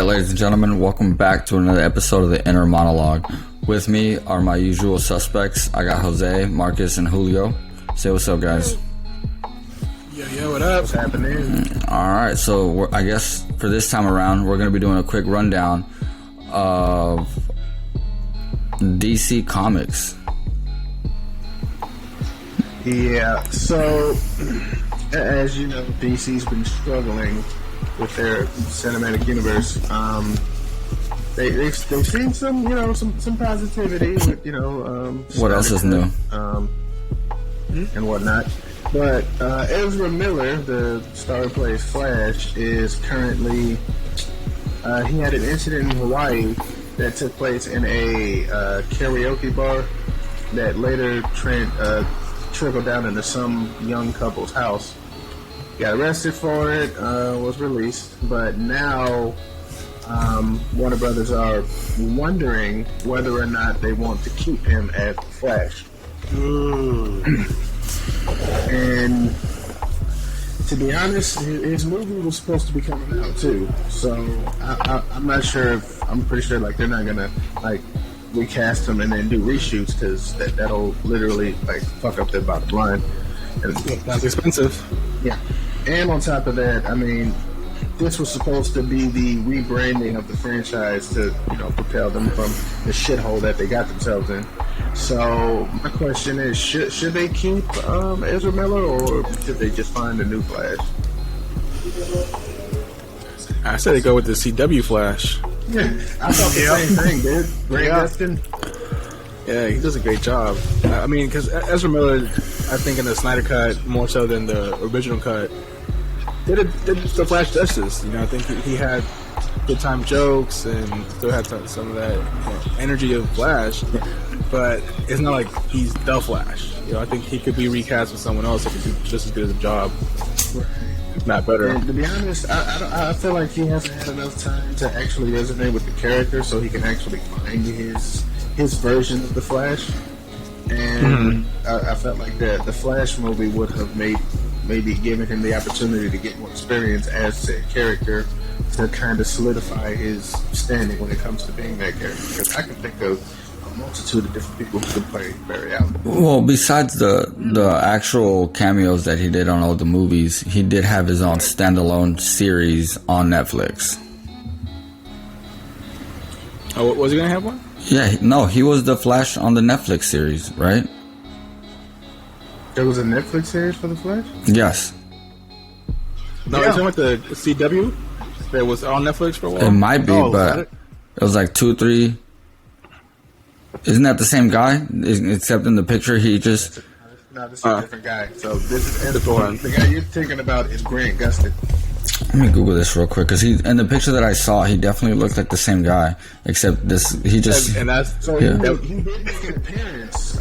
Alright, ladies and gentlemen, welcome back to another episode of the Inner Monolog. With me are my usual suspects. I got Jose, Marcus, and Julio. Say what's up, guys. Yo, what up? What's happening? Alright, so I guess for this time around, we're going to be doing a quick rundown of DC Comics. Yeah, so as you know, DC's been struggling with their cinematic universe. They've seen some positivity with what else is new and whatnot. But Ezra Miller, the star who plays Flash, is currently he had an incident in Hawaii that took place in a karaoke bar that later trickled down into some young couple's house. Got arrested for it, was released, but now Warner Brothers are wondering whether or not they want to keep him as the Flash. And to be honest, his movie was supposed to be coming out too, so I'm not sure. I'm pretty sure they're not gonna recast him and then do reshoots, because that'll literally fuck up their bottom line. And that's expensive. Yeah. And on top of that, I mean, this was supposed to be the rebranding of the franchise to, propel them from the shithole that they got themselves in. So my question is, should they keep Ezra Miller, or should they just find a new Flash? I said they go with the CW Flash. Yeah, I thought the same thing, dude. Grant Gustin. Yeah, he does a great job. I mean, because Ezra Miller, I think in the Snyder Cut, more so than the original cut, did the Flash justice. I think he had good time jokes and still had some of that energy of Flash, but it's not like he's the Flash. I think he could be recast with someone else that could do just as good of a job, if not better. And to be honest, I feel like he hasn't had enough time to actually resonate with the character, so he can actually find his version of the Flash. And I felt like the Flash movie would have maybe given him the opportunity to get more experience as a character, to kind of solidify his standing when it comes to being that character. Because I can think of a multitude of different people who could play Barry Allen. Well, besides the actual cameos that he did on all the movies, he did have his own standalone series on Netflix. Oh, was he going to have one? Yeah, no, he was the Flash on the Netflix series, right? There was a Netflix series for the Flash? Yes. No, you're talking about the CW that was on Netflix for a while? It might be, but it was like 2, 3. Isn't that the same guy? Except in the picture, he just... No, this is a different guy. So this is the guy you're thinking about is Grant Gustin. Let me Google this real quick, because in the picture that I saw, he definitely looked like the same guy, except he just... And that's... So he did make an appearance.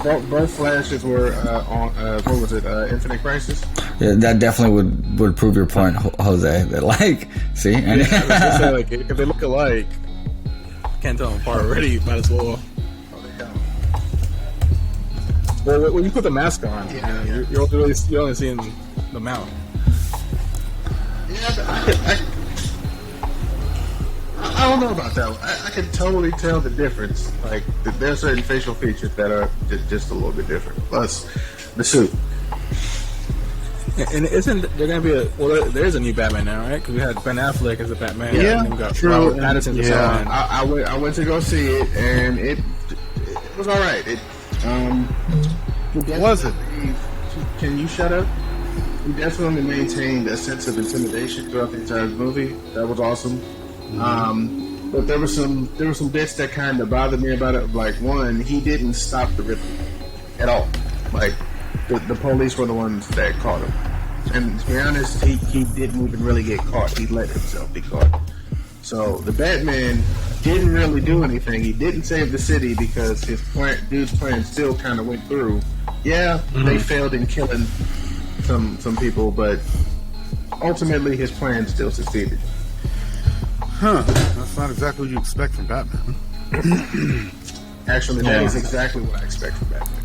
Both Flashes were on, what was it, Infinite Crisis? Yeah, that definitely would prove your point, Jose. That, see? I was gonna say, if they look alike, can't tell them apart already, might as well. Well, when you put the mask on, you're only seeing the mouth. Yeah, I don't know about that one. I can totally tell the difference. There are certain facial features that are just a little bit different. Plus, the suit. And isn't there going to be there is a new Batman now, right? Because we had Ben Affleck as a Batman. Yeah, and we got true. Pattinson as Batman. I went to go see it, and it was all right. Was it? Can you shut up? He definitely maintained a sense of intimidation throughout the entire movie. That was awesome. But there were some bits that kind of bothered me about it. One, he didn't stop the Riddler at all. The police were the ones that caught him. And to be honest, he didn't even really get caught. He let himself be caught. So the Batman didn't really do anything. He didn't save the city because his dude's plan still kind of went through. Yeah, they failed in killing some people, but ultimately his plan still succeeded. That's not exactly what you expect from Batman. Actually, that is exactly what I expect from Batman.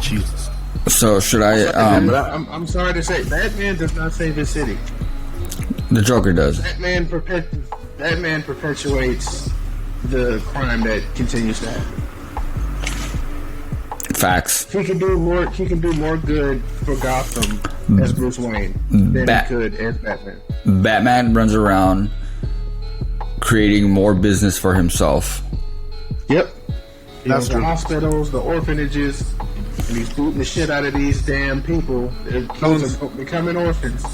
Jesus. So should I? I'm sorry to say, Batman does not save his city. The Joker does. That man perpetuates the crime that continues to happen. Facts. He can do more. He can do more good for Gotham as Bruce Wayne than he could as Batman. Batman runs around creating more business for himself. Yep. That's The true. hospitals, the orphanages, and he's booting the shit out of these damn people. They're becoming orphans.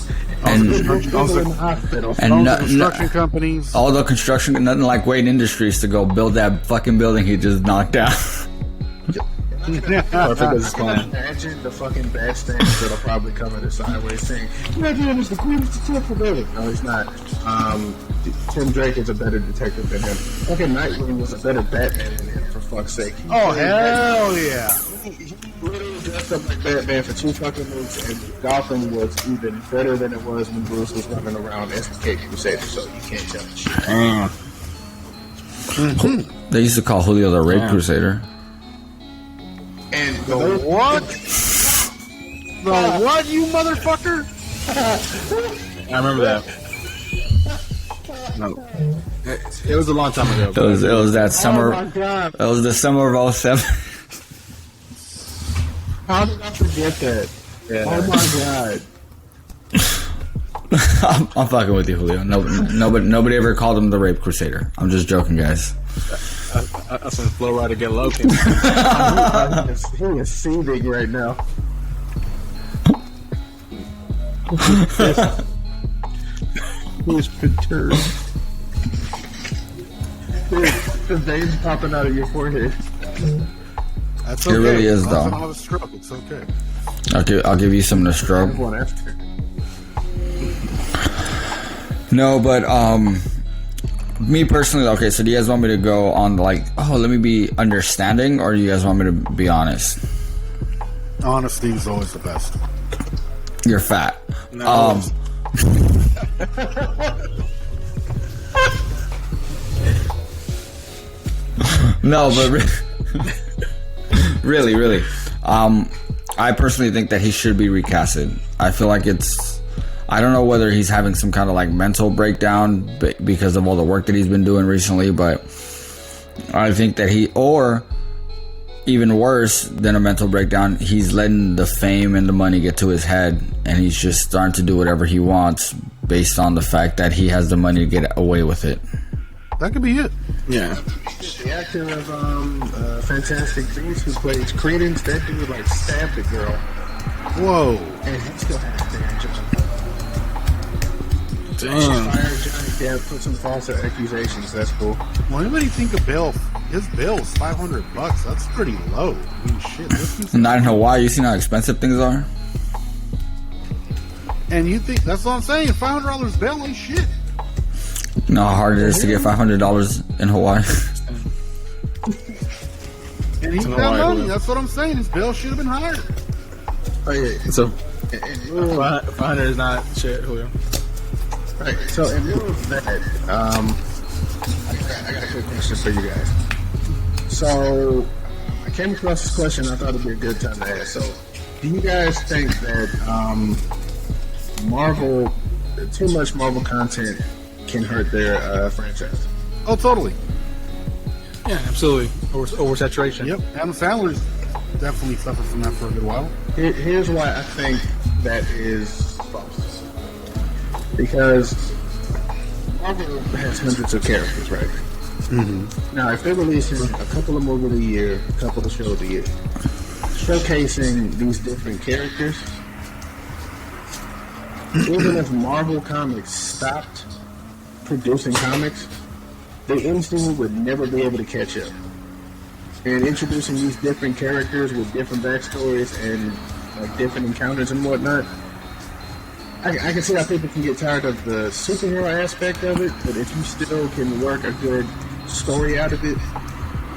And- People in the hospital. And Owns no- construction companies. All the construction, nothing like Wayne Industries to go build that fucking building he just knocked down. Perfect business plan. Imagine the fucking bad stamps that'll probably come in the sideways saying, "Batman is the greatest detective ever." No, he's not. Tim Drake is a better detective than him. Fucking Nightwing was a better Batman than him, for fuck's sake. Oh, hell yeah. He literally dressed up like Batman for 2 fucking movies, and Gotham was even better than it was when Bruce was running around as the Cape Crusader, so you can't tell me shit. They used to call Julio the Rape Crusader. And The what? The what, you motherfucker? I remember that. No. It was a long time ago. It was that summer. Oh my god. It was the summer of 07. How did I forget that? Yeah. Oh my god. I'm fucking with you, Julio. Nobody ever called him the Rape Crusader. I'm just joking, guys. That's when Flow Rider get low. He is seething right now. He is perturbed. The veins popping out of your forehead. That's It okay. really is, As long as I though. don't have a stroke. It's okay. I'll give you some to stroke. One after. No, but me personally, okay. So do you guys want me to go on like, oh, let me be understanding, or do you guys want me to be honest? Honesty is always the best. You're fat. No. No, but really, I personally think that he should be recasted. I feel like I don't know whether he's having some kind of like mental breakdown because of all the work that he's been doing recently, but I think that or even worse than a mental breakdown, he's letting the fame and the money get to his head, and he's just starting to do whatever he wants based on the fact that he has the money to get away with it. That could be it. Yeah. The actor of Fantastic Beasts who plays Credence, that dude like stabbed a girl, Whoa. and he still has a damn job. Damn. Fired Johnny Depp, put some false accusations. That's cool. Well, anybody think of bail? His bail is $500. That's pretty low. I mean, shit. This is, Not in Hawaii. You seen how expensive things are? and you think that's what I'm saying? $500 bail ain't shit. You know how hard it is to get $500 in Hawaii. And he's It's got Hawaii, money. Julio. That's what I'm saying. His bail should have been higher. Oh yeah. So, And 500 is not shit, Julio. right. So in lieu of that, I got a quick question for you guys. So I came across this question. I thought it'd be a good time to ask. So, do you guys think that too much Marvel content can hurt their franchise? Oh, totally. Yeah, absolutely. Oversaturation. Yep. Adam Sandler's definitely suffered from that for a good while. Here's why I think that is false. Because Marvel has hundreds of characters, right? Mm-hmm. Now, if they're releasing a couple of movies a year, a couple of shows a year, showcasing these different characters, even if Marvel Comics stopped producing comics, the MCU would never be able to catch up. And introducing these different characters with different backstories and like different encounters and whatnot, I can see how people can get tired of the superhero aspect of it, but if you still can work a good story out of it,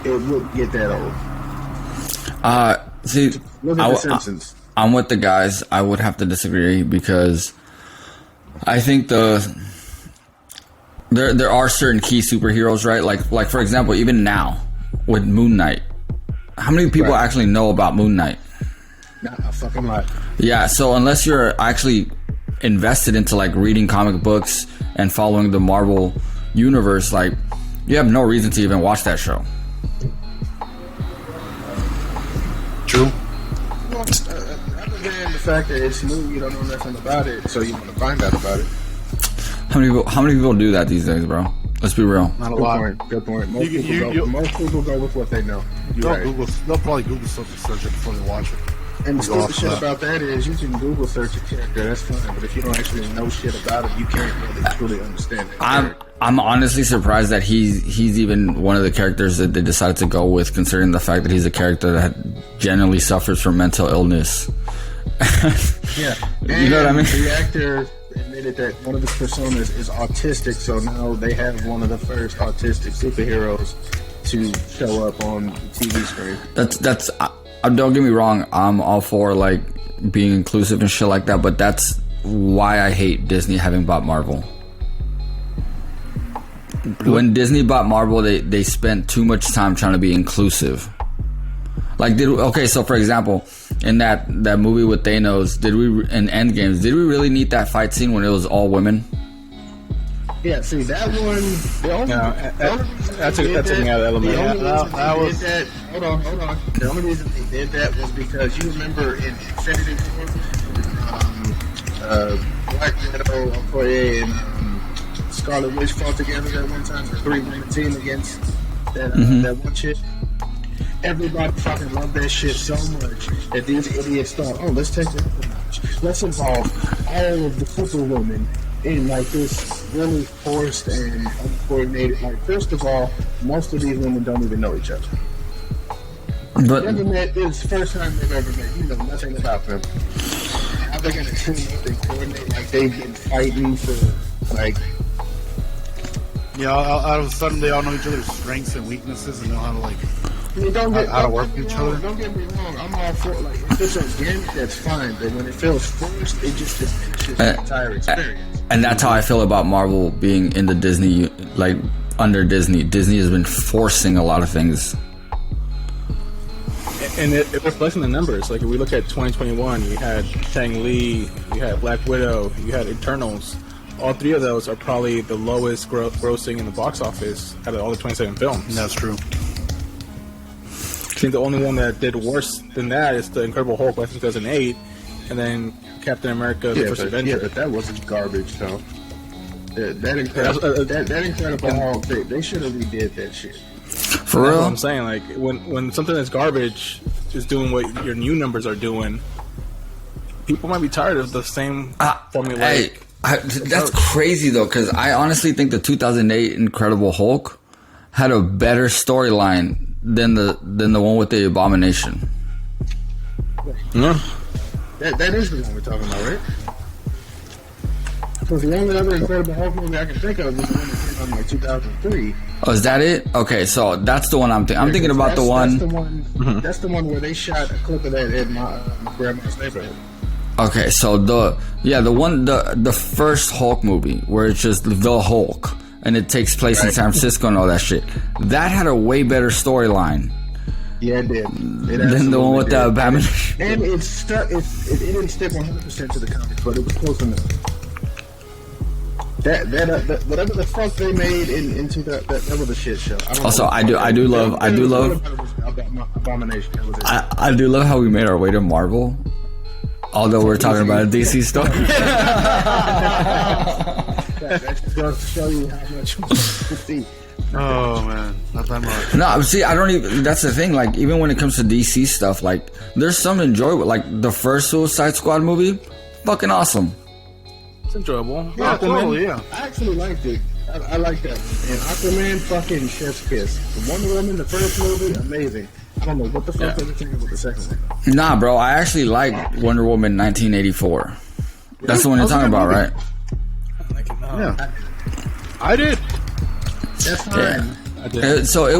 it wouldn't get that old. See, Look at The Simpsons. I'm with the guys. I would have to disagree because I think there are certain key superheroes, right? Like for example, even now with Moon Knight, how many people Right. actually know about Moon Knight? Not a fucking lot. Yeah, so unless you're actually invested into like reading comic books and following the Marvel universe, like you have no reason to even watch that show. True. Well, other than the fact that it's new, you don't know nothing about it, so you want to find out about it. How many people do that these days, bro? Let's be real. Not a Good lot. point. Good point. Most You- people go with what they know. You're right. They'll probably Google something, search it before they watch it. And the Go off stupid shit that. about that is you can Google search a character, that's fine, but if you don't actually know shit about it, you can't really truly understand it. I'm honestly surprised that he's even one of the characters that they decided to go with, considering the fact that he's a character that generally suffers from mental illness. Yeah. You know what I mean? The actor admitted that one of his personas is autistic, so now they have one of the first autistic superheroes to show up on the TV screen. That's don't get me wrong, I'm all for like being inclusive and shit like that, but that's why I hate Disney having bought Marvel. When Disney bought Marvel, they spent too much time trying to be inclusive. Like, so for example, in that movie with Thanos, in Endgames, did we really need that fight scene when it was all women? Yeah, see that one. The only, That took me out of the element. Hold on. The only reason they did that was because you remember in Infinity War, Black Widow, Okoye, and Scarlet Witch fought together that one time for 3-woman team against that one chick. Everybody fucking loved that shit so much that these idiots thought, oh, let's take it up a notch. Let's involve all of the superwomen in like this really forced and uncoordinated. Like, first of all, most of these women don't even know each other. But Never met. It's the first time they've ever met. You know nothing about them. How they're gonna team up and coordinate like they've been fighting for like. Yeah, out of a sudden they all know each other's strengths and weaknesses and know how to like how to work with each other. Don't get me wrong. I'm all for like if it's organic, that's fine. But when it feels forced, it just diminishes the entire experience. and that's how I feel about Marvel being in the Disney, like under Disney. Disney has been forcing a lot of things. And it reflects in the numbers. Like if we look at 2021, you had Shang-Li, you had Black Widow, you had Eternals. All three of those are probably the lowest grossing in the box office out of all the 27 films. That's true. I think the only one that did worse than that is the Incredible Hulk back in 2008, and then Captain America: The First Avenger. Yeah, but that wasn't garbage though. That Incredible Hulk, they should have redid that shit. For That's real? what I'm saying. Like when something that's garbage is doing what your new numbers are doing, people might be tired of the same formula. Hey, that's crazy though, because I honestly think the 2008 Incredible Hulk had a better storyline than the one with the Abomination. Yeah. That is the one we're talking about, right? Because the only other Incredible Hulk movie I can think of is the one that came out in like 2003. Oh, is that it? Okay, so that's the one I'm thinking about. The one. That's the one where they shot a clip of that in my grandma's neighborhood. Okay, so the first Hulk movie where it's just the Hulk and it takes place in San Francisco and all that shit. That had a way better storyline. Yeah, it did. Than the one with the Abomination. And it stuck. It didn't stick 100% to the comics, but it was close enough. That whatever the fuck they made into that was a shit show. Also, I do love Abomination. That was it. I do love how we made our way to Marvel, although we're talking about a DC story. That just goes to show you how much you see. Oh man, not that much. No, see, I don't even. That's the thing. Like, even when it comes to DC stuff, like, there's some enjoyable. Like the first Suicide Squad movie, fucking awesome. It's enjoyable. Yeah, totally, yeah. I actually liked it. I like that. And Aquaman, fucking chef's kiss. The Wonder Woman, the first movie, amazing. I don't know what the fuck they were thinking with the second one. Nah, bro, I actually like Wonder Woman 1984. That's the one you're talking about, right? Yeah, I did. that's fine. I did. So it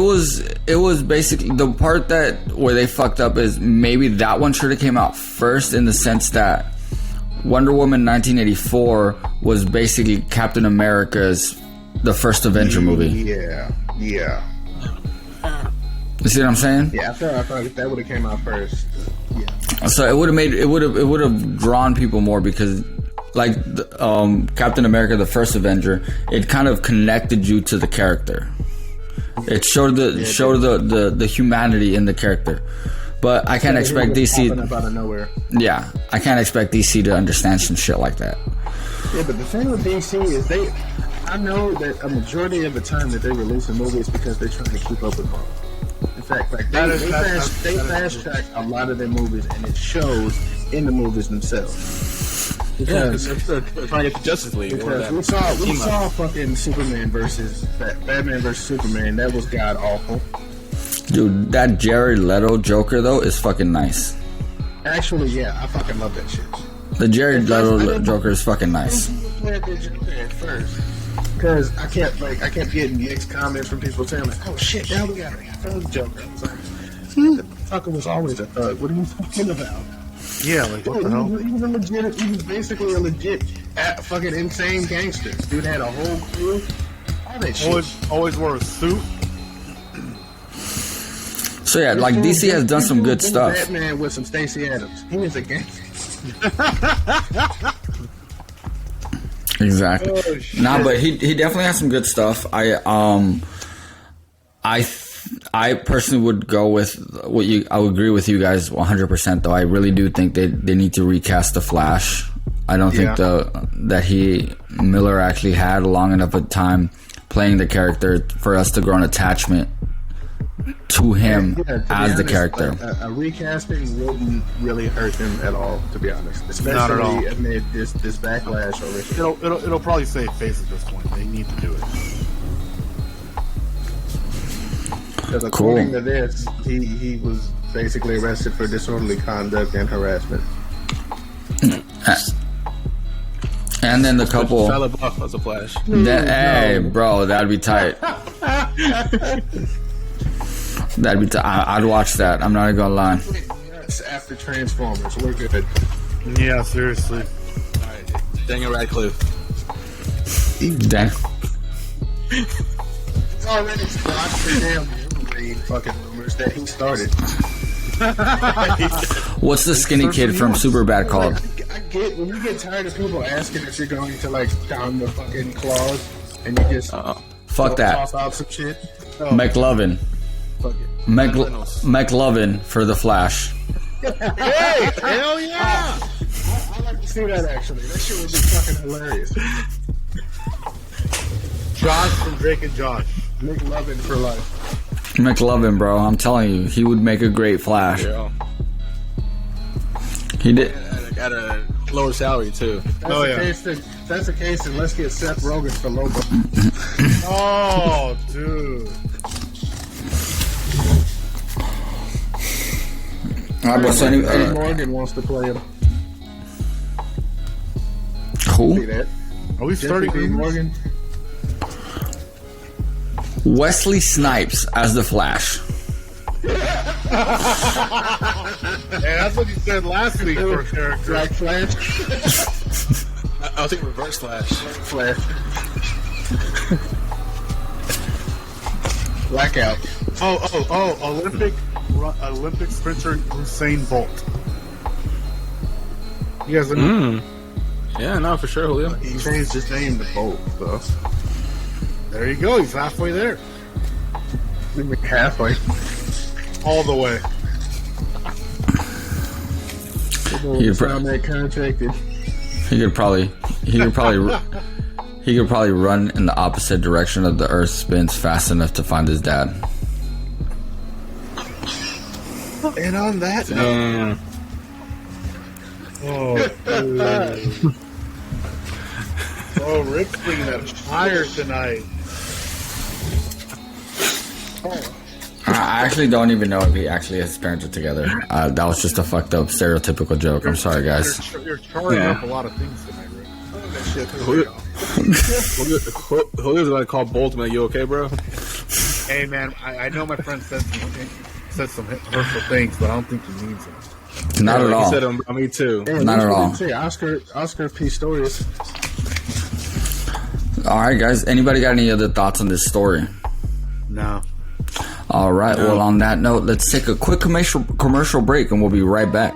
was basically the part where they fucked up is maybe that one should have came out first, in the sense that Wonder Woman 1984 was basically Captain America's the first Avenger movie. Yeah. You see what I'm saying? Yeah, I felt like that would have came out first. Yeah. So it would have drawn people more, because like Captain America: The First Avenger, it kind of connected you to the character. It showed the humanity in the character. But I can't expect DC. Up out of nowhere. Yeah, I can't expect DC to understand some shit like that. Yeah, but the thing with DC is I know that a majority of the time that they release a movie is because they're trying to keep up with Marvel. In fact, like they fast track a lot of their movies, and it shows in the movies themselves. Because they're trying to get the Justice League. Because we saw fucking Superman versus Batman versus Superman. That was god awful. Dude, that Jared Leto Joker though is fucking nice. Actually, yeah, I fucking love that shit. The Jared Leto Joker is fucking nice. At first, because I kept getting mixed comments from people saying like, "Oh shit, now we got a thug Joker." I was like, "The fucker was always a thug. What are you talking about?" Yeah, like what the hell? He was basically a legit fucking insane gangster. Dude had a whole crew. All that shit. Always wore a suit. So yeah, like DC has done some good stuff. Batman with some Stacey Adams. He was a gangster. Exactly. Oh, Nah, but he definitely has some good stuff. I personally would go with what you. I would agree with you guys 100%. Though I really do think they need to recast the Flash. I don't think that Miller actually had long enough a time playing the character for us to grow an attachment to him as the character. Like, a recasting wouldn't really hurt him at all, to be honest. Especially amid this backlash over it. It'll probably save face at this point. They need to do it. Because according to this, he was basically arrested for disorderly conduct and harassment. And then the couple. As a Flash. Hey, bro, that'd be tight. That'd be tight. I'd watch that. I'm not gonna lie. After Transformers, we're good. Yeah, seriously. Alright, Daniel Radcliffe. Damn. It's already squashed for damn Wolverine fucking rumors that he started. What's the skinny kid from Superbad called? I get when you get tired of people asking if you're going to like down the fucking claws and you just Fuck that. toss out some shit. McLovin. Fuck it. McLovin for the Flash. Hey, hell yeah! I like to see that actually. That shit would be fucking hilarious. Josh from Drake and Josh. McLovin for life. McLovin, bro. I'm telling you, he would make a great Flash. Yeah. He did. At a lower salary too. That's the case, then let's get Seth Rogen for Lobo. Oh, dude. Morgan wants to play him. See Who? that? Are we starting Jeffrey Dean rumors? Morgan? Wesley Snipes as the Flash. Hey, that's what you said last week for a character. Black Flash? I'll take Reverse Flash. Flash. Blackout. Olympic sprinter Usain Bolt. You guys know? Yeah, no, for sure, Julio. He changed his name to Bolt, though. There you go. He's halfway there. Halfway. All the way. He'd probably run in the opposite direction of the Earth spins fast enough to find his dad. And on that Damn. Oh, Rick's bringing that fire tonight. I actually don't even know if he actually has parents together. That was just a fucked up stereotypical joke. I'm sorry, guys. You're charring up a lot of things tonight, Rick. Julio's about to call Bolt, man. You okay, bro? Hey, man, I know my friend said some hurtful things, but I don't think he means it. Not at all. He said, me too. Not at all. Oscar Pistorius. All right, guys. Anybody got any other thoughts on this story? No. All right. Well, on that note, let's take a quick commercial break, and we'll be right back.